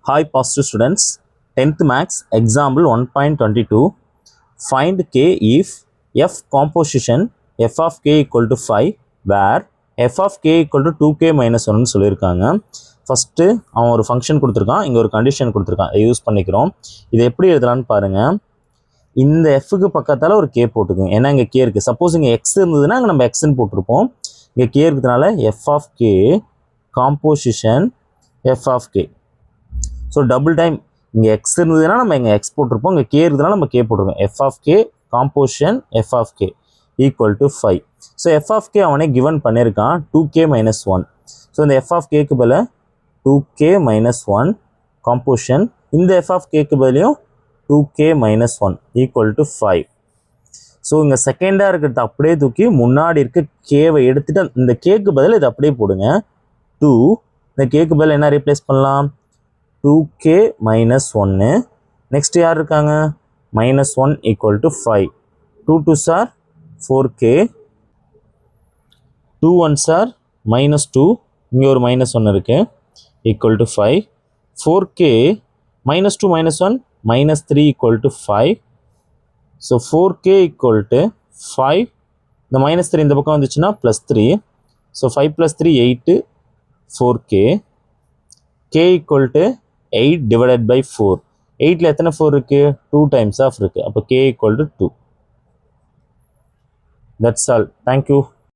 Hi positive students, 10th max example 1.22 find k if f composition f of k equal to 5 where f of k equal to 2k minus 1 சொல்லியிருக்காங்க. First அவன் ஒரு function கொடுத்துருக்கான், இங்கே ஒரு condition கொடுத்துருக்கான், அதை use பண்ணிக்கிறோம். இதை எப்படி எழுதலான்னு பாருங்கள். இந்த எஃப்க்கு பக்கத்தால் ஒரு கே போட்டுக்கோங்க, ஏன்னா இங்கே கே இருக்குது. சப்போஸ் இங்கே எக்ஸ் இருந்ததுன்னா அங்கே நம்ம எக்ஸ்ன்னு போட்டிருப்போம். இங்கே கே இருக்கிறதுனால F of K composition F of K. So double time இங்கே எக்ஸ் இருந்ததுன்னா நம்ம இங்கே எக்ஸ் போட்டிருப்போம், இங்கே கே இருந்ததுனா நம்ம கே போட்டிருக்கோம். F of K composition F of K equal to 5. So F of K அவனே கிவன் பண்ணியிருக்கான் 2k minus 1. ஸோ இந்த எஃப் ஆஃப் கேக்கு பதில் 2k minus 1 காம்போசிஷன், இந்த எஃப் ஆஃப் கேக்கு பதிலையும் 2k minus 1 equal to 5. So இங்கே செகண்டாக இருக்கிறது அப்படியே தூக்கி முன்னாடி இருக்க கேவை எடுத்துகிட்டு இந்த கேக்கு பதில் இதை அப்படியே போடுங்க 2. இந்த கேக்கு பதில் என்ன ரீப்ளேஸ் பண்ணலாம், 2k minus 1. நெக்ஸ்ட் யார் இருக்காங்க, minus 1 equal to 5. 2 2s are 4k, 2 1s are minus 2, இங்கே ஒரு minus 1 இருக்கு, equal to 5. 4k minus 2 minus 1 minus 3 equal to 5. So 4k equal to 5. இந்த minus 3 இந்த பக்கம் வந்துச்சுன்னா plus 3. So 5 plus 3 8, 4k. k equal to 8 divided by 4. 8ல எத்தனை 4 இருக்கு, 2 times of இருக்கு. அப்போ k equal to 2. That's all. Thank you.